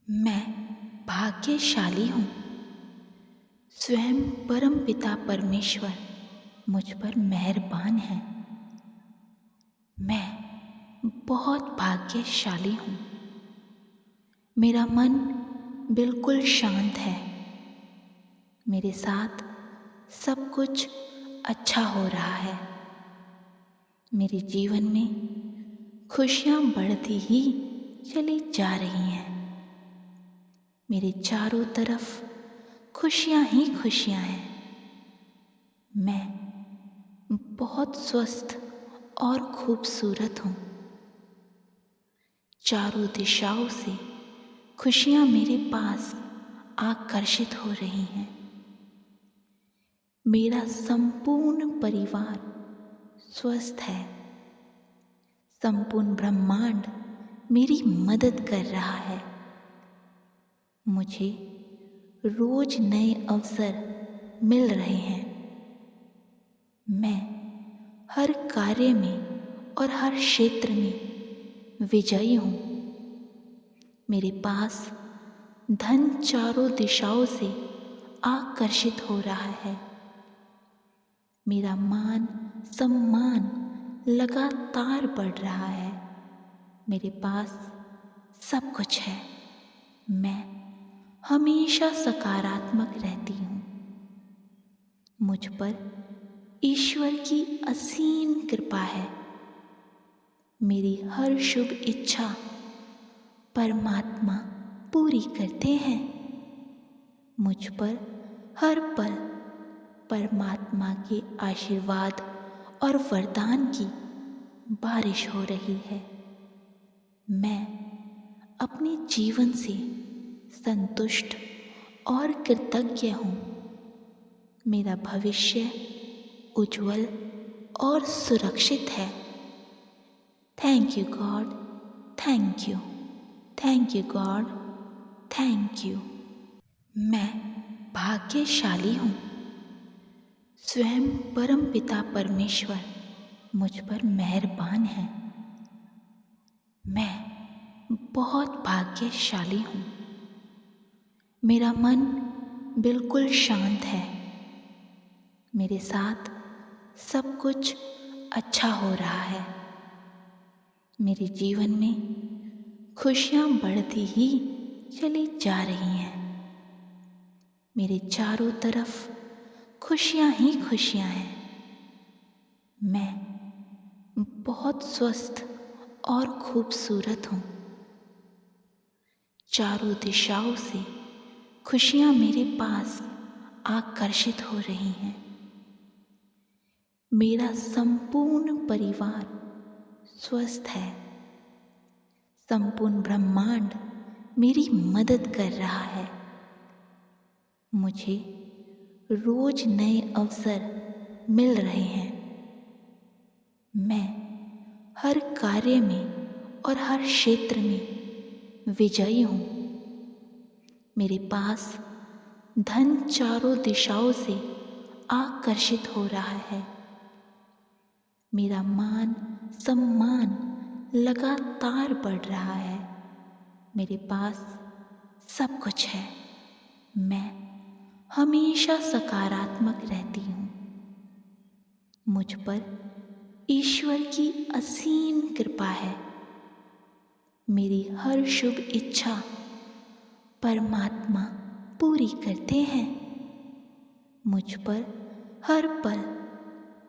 मैं भाग्यशाली हूँ। स्वयं परमपिता परमेश्वर मुझ पर मेहरबान है। मैं बहुत भाग्यशाली हूँ। मेरा मन बिल्कुल शांत है। मेरे साथ सब कुछ अच्छा हो रहा है। मेरे जीवन में खुशियाँ बढ़ती ही चली जा रही हैं। मेरे चारों तरफ खुशियाँ ही खुशियाँ हैं। मैं बहुत स्वस्थ और खूबसूरत हूँ। चारों दिशाओं से खुशियाँ मेरे पास आकर्षित हो रही हैं। मेरा संपूर्ण परिवार स्वस्थ है। संपूर्ण ब्रह्मांड मेरी मदद कर रहा है। मुझे रोज नए अवसर मिल रहे हैं। मैं हर कार्य में और हर क्षेत्र में विजयी हूँ। मेरे पास धन चारों दिशाओं से आकर्षित हो रहा है। मेरा मान सम्मान लगातार बढ़ रहा है। मेरे पास सब कुछ है। मैं हमेशा सकारात्मक रहती हूँ। मुझ पर ईश्वर की असीम कृपा है। मेरी हर शुभ इच्छा परमात्मा पूरी करते हैं। मुझ पर हर पल परमात्मा के आशीर्वाद और वरदान की बारिश हो रही है। मैं अपने जीवन से संतुष्ट और कृतज्ञ हूँ। मेरा भविष्य उज्जवल और सुरक्षित है। Thank you God, thank you, thank you God, thank you. मैं भाग्यशाली हूँ। स्वयं परमपिता परमेश्वर मुझ पर मेहरबान है। मैं बहुत भाग्यशाली हूँ। मेरा मन बिल्कुल शांत है। मेरे साथ सब कुछ अच्छा हो रहा है। मेरे जीवन में खुशियाँ बढ़ती ही चली जा रही हैं। मेरे चारों तरफ खुशियाँ ही खुशियाँ हैं। मैं बहुत स्वस्थ और खूबसूरत हूँ। चारों दिशाओं से खुशियाँ मेरे पास आकर्षित हो रही हैं। मेरा संपूर्ण परिवार स्वस्थ है। संपूर्ण ब्रह्मांड मेरी मदद कर रहा है। मुझे रोज नए अवसर मिल रहे हैं। मैं हर कार्य में और हर क्षेत्र में विजयी हूँ। मेरे पास धन चारों दिशाओं से आकर्षित हो रहा है। मेरा मान सम्मान लगातार बढ़ रहा है। मेरे पास सब कुछ है। मैं हमेशा सकारात्मक रहती हूँ। मुझ पर ईश्वर की असीम कृपा है। मेरी हर शुभ इच्छा परमात्मा पूरी करते हैं। मुझ पर हर पल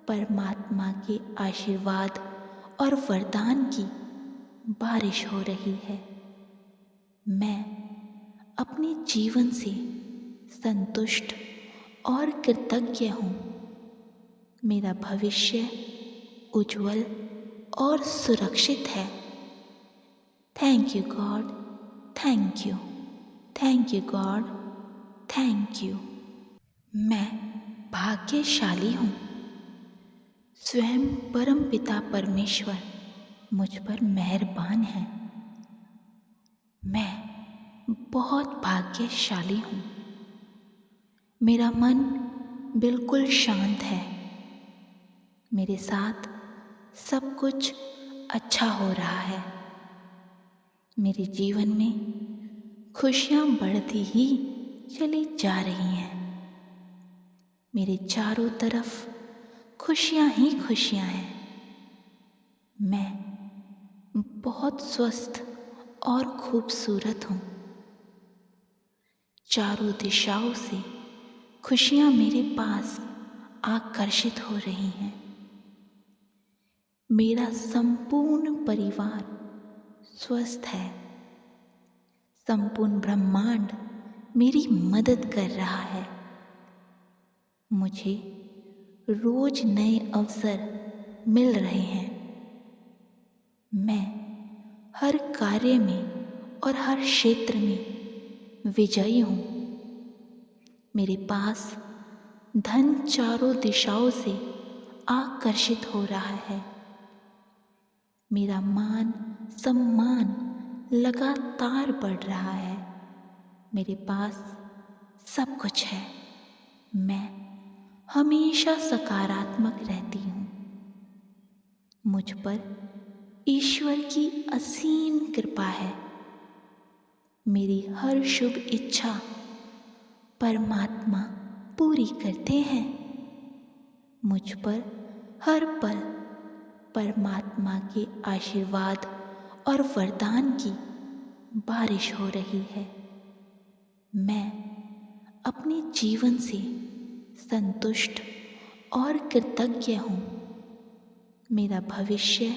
परमात्मा के आशीर्वाद और वरदान की बारिश हो रही है। मैं अपने जीवन से संतुष्ट और कृतज्ञ हूँ। मेरा भविष्य उज्जवल और सुरक्षित है। Thank you God, thank you, thank you God, thank you. मैं भाग्यशाली हूँ। स्वयं परमपिता परमेश्वर मुझ पर मेहरबान है। मैं बहुत भाग्यशाली हूँ। मेरा मन बिल्कुल शांत है। मेरे साथ सब कुछ अच्छा हो रहा है। मेरे जीवन में खुशियाँ बढ़ती ही चली जा रही हैं। मेरे चारों तरफ खुशियाँ ही खुशियाँ हैं। मैं बहुत स्वस्थ और खूबसूरत हूँ। चारों दिशाओं से खुशियाँ मेरे पास आकर्षित हो रही हैं। मेरा संपूर्ण परिवार स्वस्थ है। संपूर्ण ब्रह्मांड मेरी मदद कर रहा है। मुझे रोज नए अवसर मिल रहे हैं। मैं हर कार्य में और हर क्षेत्र में विजयी हूँ। मेरे पास धन चारों दिशाओं से आकर्षित हो रहा है। मेरा मान सम्मान लगातार बढ़ रहा है। मेरे पास सब कुछ है। मैं हमेशा सकारात्मक रहती हूँ। मुझ पर ईश्वर की असीम कृपा है। मेरी हर शुभ इच्छा परमात्मा पूरी करते हैं। मुझ पर हर पल परमात्मा के आशीर्वाद और वरदान की बारिश हो रही है। मैं अपने जीवन से संतुष्ट और कृतज्ञ हूँ। मेरा भविष्य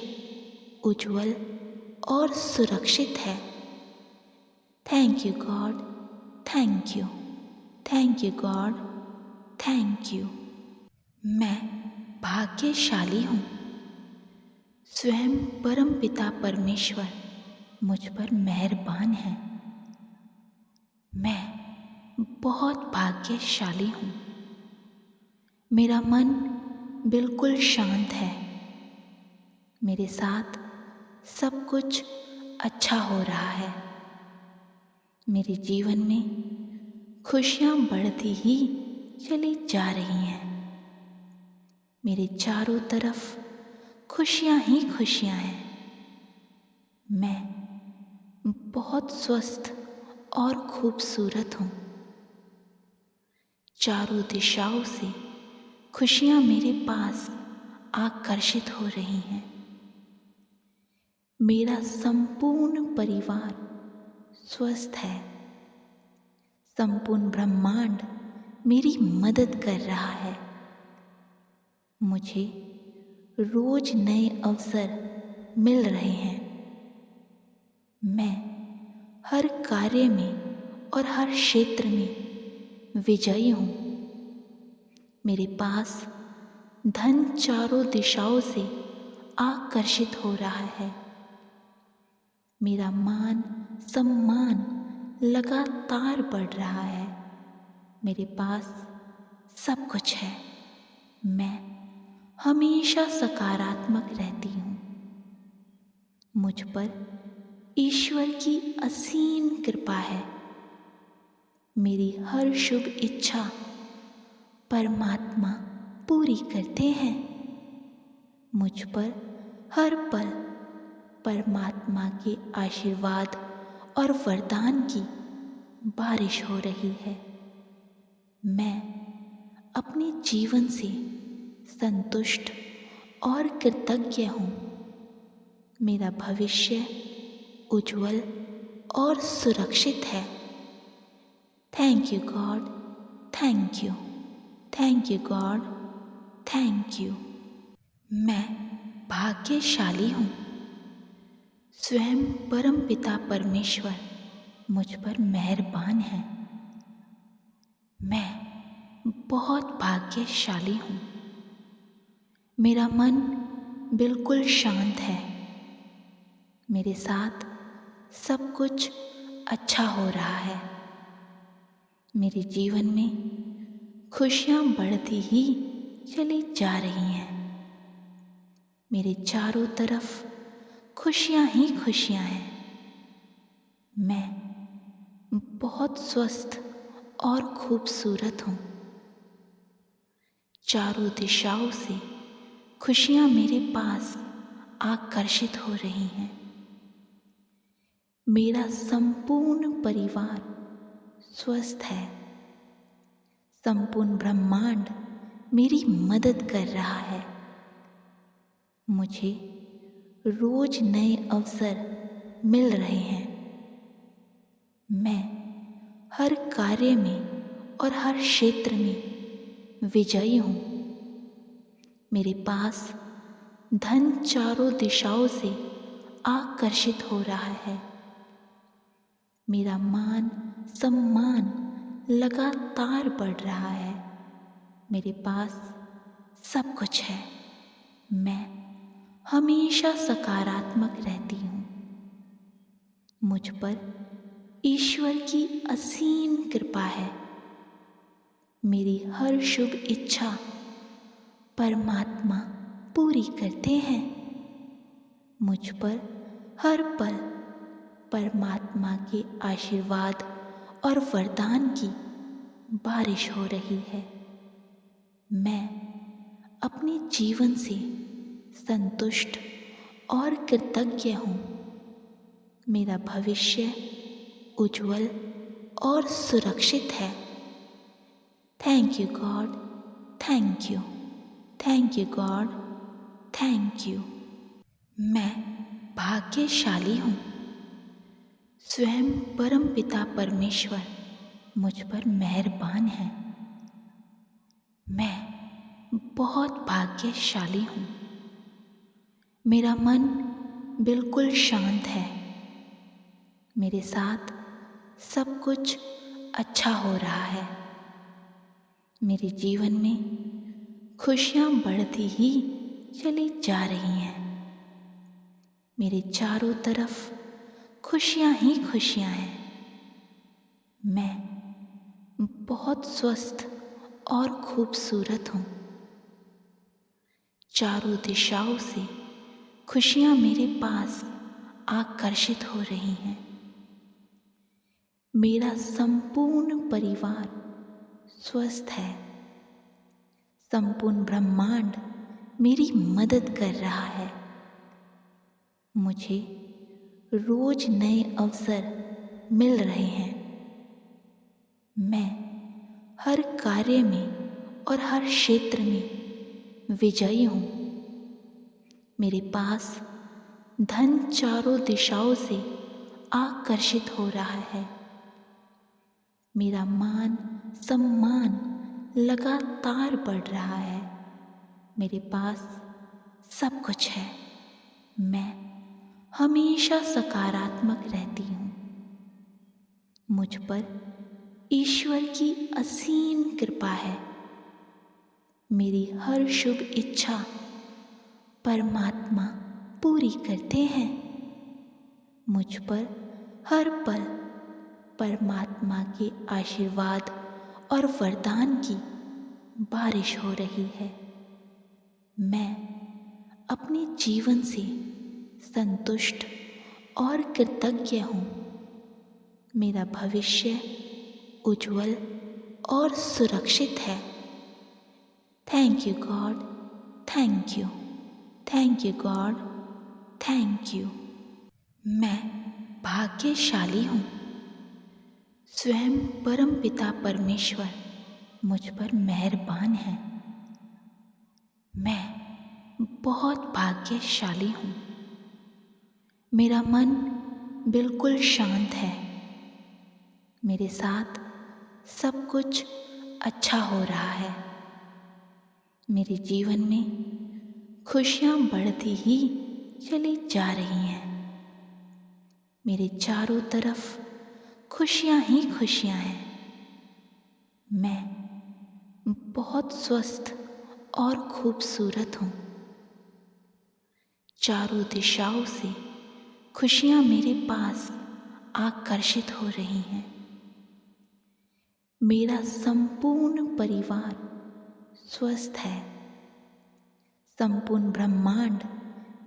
उज्जवल और सुरक्षित है। Thank you God, thank you, thank you God, thank you. मैं भाग्यशाली हूँ। स्वयं परम पिता परमेश्वर मुझ पर मेहरबान है। मैं बहुत भाग्यशाली हूँ। मेरा मन बिल्कुल शांत है। मेरे साथ सब कुछ अच्छा हो रहा है। मेरे जीवन में खुशियाँ बढ़ती ही चली जा रही हैं। मेरे चारों तरफ खुशियाँ ही खुशियाँ हैं। मैं बहुत स्वस्थ और खूबसूरत हूँ। चारों दिशाओं से खुशियाँ मेरे पास आकर्षित हो रही हैं। मेरा संपूर्ण परिवार स्वस्थ है। संपूर्ण ब्रह्मांड मेरी मदद कर रहा है। मुझे रोज नए अवसर मिल रहे हैं। मैं हर कार्य में और हर क्षेत्र में विजयी हूँ। मेरे पास धन चारों दिशाओं से आकर्षित हो रहा है। मेरा मान सम्मान लगातार बढ़ रहा है। मेरे पास सब कुछ है। मैं हमेशा सकारात्मक रहती हूँ। मुझ पर ईश्वर की असीम कृपा है। मेरी हर शुभ इच्छा परमात्मा पूरी करते हैं। मुझ पर हर पल परमात्मा के आशीर्वाद और वरदान की बारिश हो रही है। मैं अपने जीवन से संतुष्ट और कृतज्ञ हूँ। मेरा भविष्य उज्जवल और सुरक्षित है। Thank you God, thank you, thank you God, thank you. मैं भाग्यशाली हूँ। स्वयं परम पिता परमेश्वर मुझ पर मेहरबान है। मैं बहुत भाग्यशाली हूँ। मेरा मन बिल्कुल शांत है। मेरे साथ सब कुछ अच्छा हो रहा है। मेरे जीवन में खुशियाँ बढ़ती ही चली जा रही हैं। मेरे चारों तरफ खुशियाँ ही खुशियाँ हैं। मैं बहुत स्वस्थ और खूबसूरत हूँ। चारों दिशाओं से खुशियाँ मेरे पास आकर्षित हो रही हैं। मेरा संपूर्ण परिवार स्वस्थ है। संपूर्ण ब्रह्मांड मेरी मदद कर रहा है। मुझे रोज नए अवसर मिल रहे हैं। मैं हर कार्य में और हर क्षेत्र में विजयी हूँ। मेरे पास धन चारों दिशाओं से आकर्षित हो रहा है। मेरा मान सम्मान लगातार बढ़ रहा है। मेरे पास सब कुछ है। मैं हमेशा सकारात्मक रहती हूँ। मुझ पर ईश्वर की असीम कृपा है। मेरी हर शुभ इच्छा परमात्मा पूरी करते हैं। मुझ पर हर पल परमात्मा के आशीर्वाद और वरदान की बारिश हो रही है। मैं अपने जीवन से संतुष्ट और कृतज्ञ हूँ। मेरा भविष्य उज्जवल और सुरक्षित है। Thank you God, thank you, thank you God, thank you. मैं भाग्यशाली हूँ। स्वयं परम पिता परमेश्वर मुझ पर मेहरबान है। मैं बहुत भाग्यशाली हूँ। मेरा मन बिल्कुल शांत है। मेरे साथ सब कुछ अच्छा हो रहा है। मेरे जीवन में खुशियाँ बढ़ती ही चली जा रही हैं। मेरे चारों तरफ खुशियाँ ही खुशियाँ हैं। मैं बहुत स्वस्थ और खूबसूरत हूँ। चारों दिशाओं से खुशियाँ मेरे पास आकर्षित हो रही हैं। मेरा संपूर्ण परिवार स्वस्थ है। संपूर्ण ब्रह्मांड मेरी मदद कर रहा है। मुझे रोज नए अवसर मिल रहे हैं। मैं हर कार्य में और हर क्षेत्र में विजयी हूँ। मेरे पास धन चारों दिशाओं से आकर्षित हो रहा है। मेरा मान सम्मान लगातार बढ़ रहा है। मेरे पास सब कुछ है। मैं हमेशा सकारात्मक रहती हूँ। मुझ पर ईश्वर की असीम कृपा है। मेरी हर शुभ इच्छा परमात्मा पूरी करते हैं। मुझ पर हर पल परमात्मा के आशीर्वाद और वरदान की बारिश हो रही है। मैं अपने जीवन से संतुष्ट और कृतज्ञ हूँ। मेरा भविष्य उज्जवल और सुरक्षित है। Thank you God, thank you, thank you God, thank you. मैं भाग्यशाली हूँ। स्वयं परम पिता परमेश्वर मुझ पर मेहरबान है। मैं बहुत भाग्यशाली हूँ। मेरा मन बिल्कुल शांत है। मेरे साथ सब कुछ अच्छा हो रहा है। मेरे जीवन में खुशियाँ बढ़ती ही चली जा रही हैं। मेरे चारों तरफ खुशियाँ ही खुशियाँ हैं। मैं बहुत स्वस्थ और खूबसूरत हूँ। चारों दिशाओं से खुशियाँ मेरे पास आकर्षित हो रही हैं। मेरा संपूर्ण परिवार स्वस्थ है। संपूर्ण ब्रह्मांड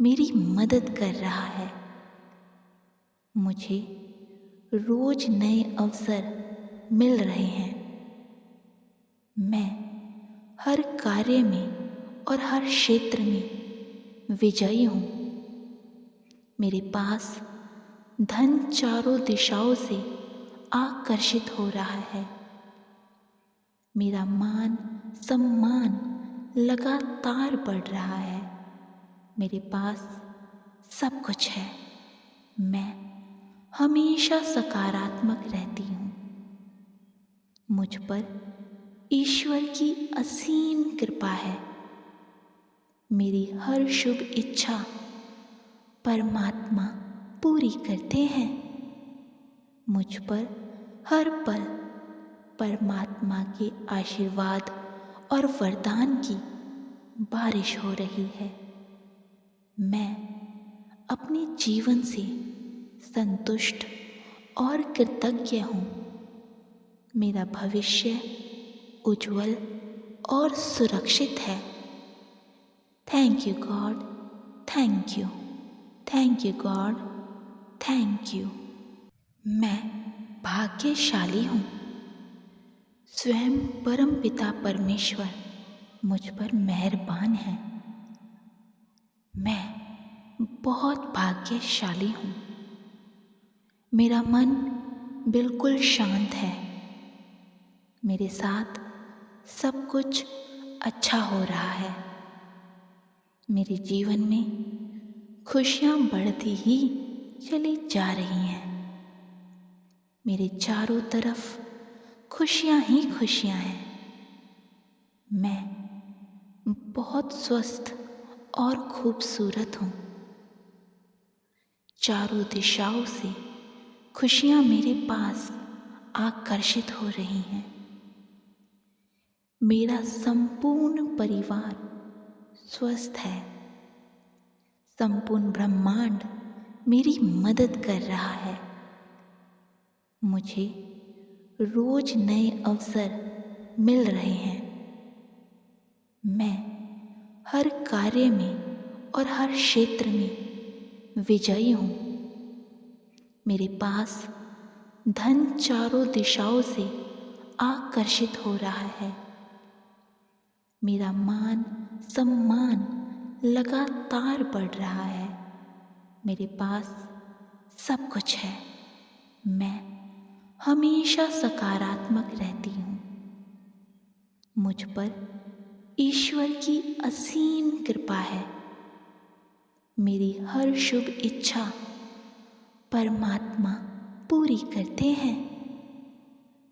मेरी मदद कर रहा है। मुझे रोज नए अवसर मिल रहे हैं। मैं हर कार्य में और हर क्षेत्र में विजयी हूँ। मेरे पास धन चारों दिशाओं से आकर्षित हो रहा है। मेरा मान सम्मान लगातार बढ़ रहा है। मेरे पास सब कुछ है। मैं हमेशा सकारात्मक रहती हूँ। मुझ पर ईश्वर की असीम कृपा है। मेरी हर शुभ इच्छा परमात्मा पूरी करते हैं। मुझ पर हर पल परमात्मा के आशीर्वाद और वरदान की बारिश हो रही है। मैं अपने जीवन से संतुष्ट और कृतज्ञ हूँ। मेरा भविष्य उज्जवल और सुरक्षित है। Thank you God, thank you, thank you God, thank you. मैं भाग्यशाली हूँ। स्वयं परमपिता परमेश्वर मुझ पर मेहरबान है। मैं बहुत भाग्यशाली हूँ। मेरा मन बिल्कुल शांत है। मेरे साथ सब कुछ अच्छा हो रहा है। मेरे जीवन में खुशियाँ बढ़ती ही चली जा रही हैं। मेरे चारों तरफ खुशियाँ ही खुशियाँ हैं। मैं बहुत स्वस्थ और खूबसूरत हूँ। चारों दिशाओं से खुशियाँ मेरे पास आकर्षित हो रही हैं। मेरा संपूर्ण परिवार स्वस्थ है। संपूर्ण ब्रह्मांड मेरी मदद कर रहा है। मुझे रोज नए अवसर मिल रहे हैं। मैं हर कार्य में और हर क्षेत्र में विजयी हूँ। मेरे पास धन चारों दिशाओं से आकर्षित हो रहा है। मेरा मान सम्मान लगातार बढ़ रहा है। मेरे पास सब कुछ है। मैं हमेशा सकारात्मक रहती हूँ। मुझ पर ईश्वर की असीम कृपा है। मेरी हर शुभ इच्छा परमात्मा पूरी करते हैं।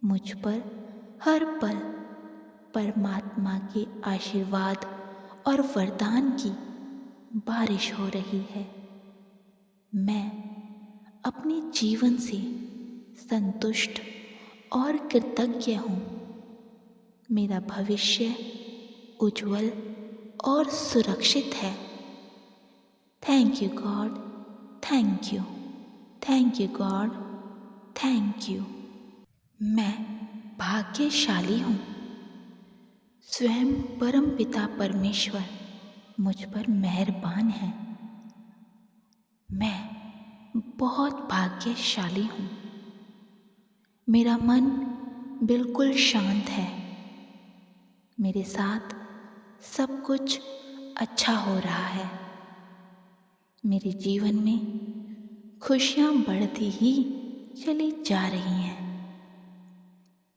मुझ पर हर पल परमात्मा के आशीर्वाद और वरदान की बारिश हो रही है। मैं अपने जीवन से संतुष्ट और कृतज्ञ हूँ। मेरा भविष्य उज्जवल और सुरक्षित है। Thank you God, thank you, thank you God, thank you. मैं भाग्यशाली हूँ। स्वयं परमपिता परमेश्वर मुझ पर मेहरबान है। मैं बहुत भाग्यशाली हूँ। मेरा मन बिल्कुल शांत है। मेरे साथ सब कुछ अच्छा हो रहा है। मेरे जीवन में खुशियाँ बढ़ती ही चली जा रही हैं।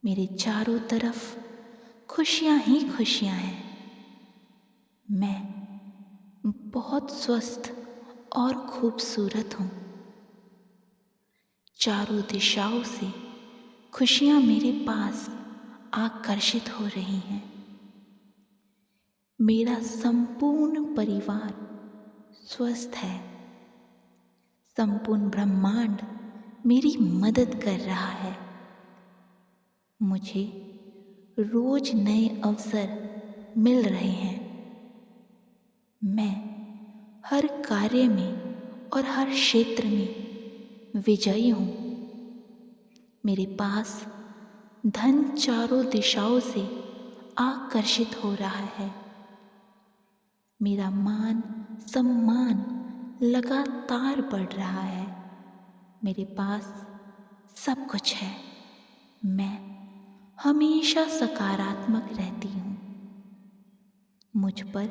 मेरे चारों तरफ खुशियाँ ही खुशियाँ हैं। मैं बहुत स्वस्थ और खूबसूरत हूँ। चारों दिशाओं से खुशियाँ मेरे पास आकर्षित हो रही हैं। मेरा संपूर्ण परिवार स्वस्थ है। संपूर्ण ब्रह्मांड मेरी मदद कर रहा है। मुझे रोज नए अवसर मिल रहे हैं। मैं हर कार्य में और हर क्षेत्र में विजयी हूँ। मेरे पास धन चारों दिशाओं से आकर्षित हो रहा है। मेरा मान सम्मान लगातार बढ़ रहा है। मेरे पास सब कुछ है। मैं हमेशा सकारात्मक रहती हूँ। मुझ पर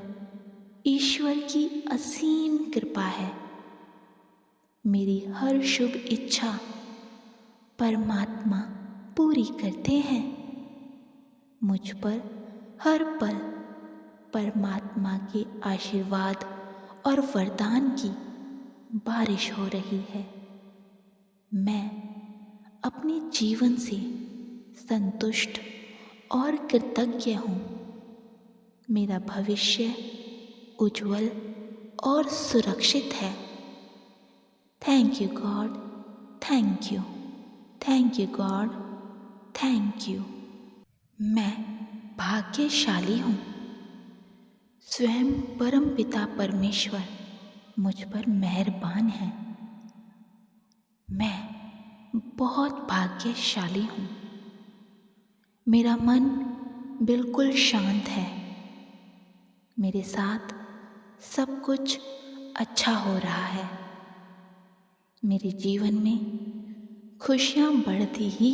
ईश्वर की असीम कृपा है। मेरी हर शुभ इच्छा परमात्मा पूरी करते हैं। मुझ पर हर पल परमात्मा के आशीर्वाद और वरदान की बारिश हो रही है। मैं अपने जीवन से संतुष्ट और कृतज्ञ हूँ। मेरा भविष्य उज्जवल और सुरक्षित है। Thank you God, thank you, thank you God, thank you. मैं भाग्यशाली हूँ। स्वयं परम पिता परमेश्वर मुझ पर मेहरबान है। मैं बहुत भाग्यशाली हूँ। मेरा मन बिल्कुल शांत है। मेरे साथ सब कुछ अच्छा हो रहा है। मेरे जीवन में खुशियाँ बढ़ती ही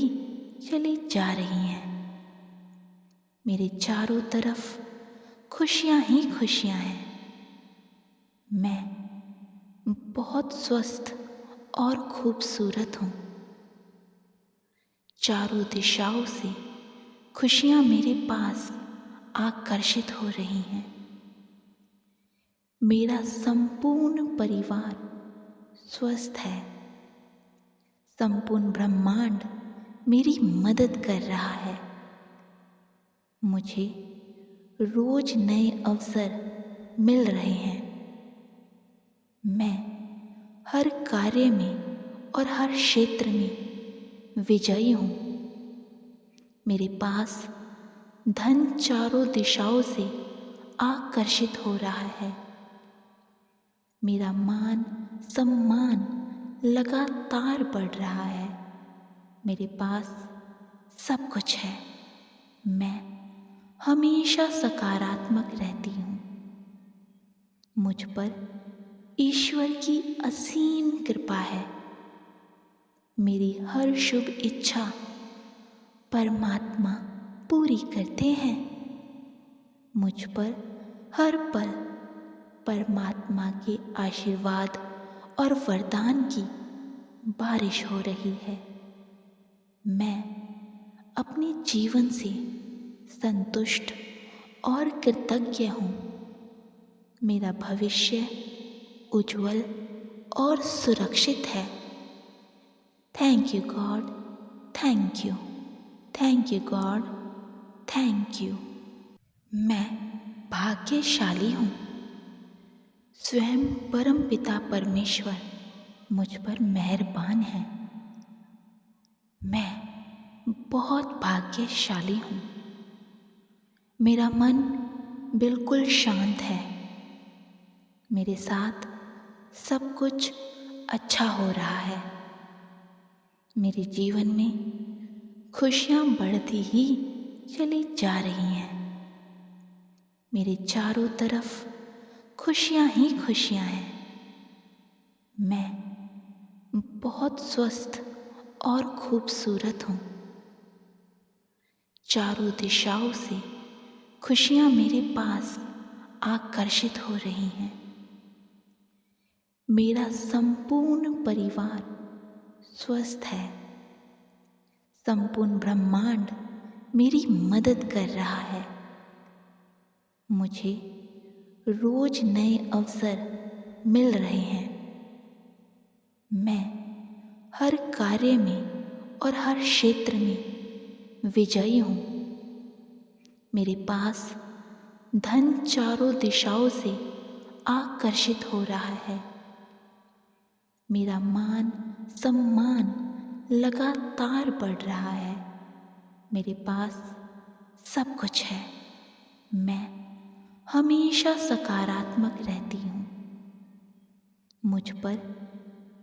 चली जा रही हैं। मेरे चारों तरफ खुशियाँ ही खुशियाँ हैं। मैं बहुत स्वस्थ और खूबसूरत हूँ। चारों दिशाओं से खुशियाँ मेरे पास आकर्षित हो रही हैं। मेरा संपूर्ण परिवार स्वस्थ है। संपूर्ण ब्रह्मांड मेरी मदद कर रहा है। मुझे रोज नए अवसर मिल रहे हैं। मैं हर कार्य में और हर क्षेत्र में विजयी हूँ। मेरे पास धन चारों दिशाओं से आकर्षित हो रहा है। मेरा मान सम्मान लगातार बढ़ रहा है। मेरे पास सब कुछ है। मैं हमेशा सकारात्मक रहती हूँ। मुझ पर ईश्वर की असीम कृपा है। मेरी हर शुभ इच्छा परमात्मा पूरी करते हैं। मुझ पर हर पल परमात्मा के आशीर्वाद और वरदान की बारिश हो रही है। मैं अपने जीवन से संतुष्ट और कृतज्ञ हूँ। मेरा भविष्य उज्जवल और सुरक्षित है। Thank you God, thank you, thank you God, thank you. मैं भाग्यशाली हूँ। स्वयं परम पिता परमेश्वर मुझ पर मेहरबान है। मैं बहुत भाग्यशाली हूँ। मेरा मन बिल्कुल शांत है। मेरे साथ सब कुछ अच्छा हो रहा है। मेरे जीवन में खुशियाँ बढ़ती ही चली जा रही हैं। मेरे चारों तरफ खुशियाँ ही खुशियाँ हैं। मैं बहुत स्वस्थ और खूबसूरत हूँ। चारों दिशाओं से खुशियाँ मेरे पास आकर्षित हो रही हैं। मेरा संपूर्ण परिवार स्वस्थ है। संपूर्ण ब्रह्मांड मेरी मदद कर रहा है। मुझे रोज नए अवसर मिल रहे हैं। मैं हर कार्य में और हर क्षेत्र में विजयी हूँ। मेरे पास धन चारों दिशाओं से आकर्षित हो रहा है। मेरा मान सम्मान लगातार बढ़ रहा है। मेरे पास सब कुछ है। मैं हमेशा सकारात्मक रहती हूँ। मुझ पर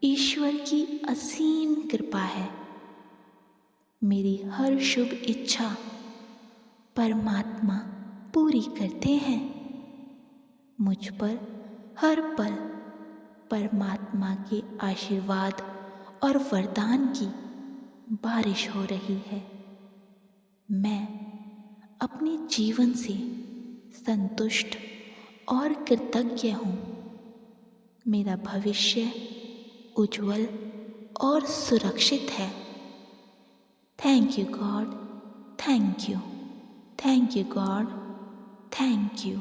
ईश्वर की असीम कृपा है। मेरी हर शुभ इच्छा परमात्मा पूरी करते हैं। मुझ पर हर पल परमात्मा के आशीर्वाद और वरदान की बारिश हो रही है। मैं अपने जीवन से संतुष्ट और कृतज्ञ हूँ। मेरा भविष्य उज्जवल और सुरक्षित है। Thank you God, thank you, thank you God, thank you.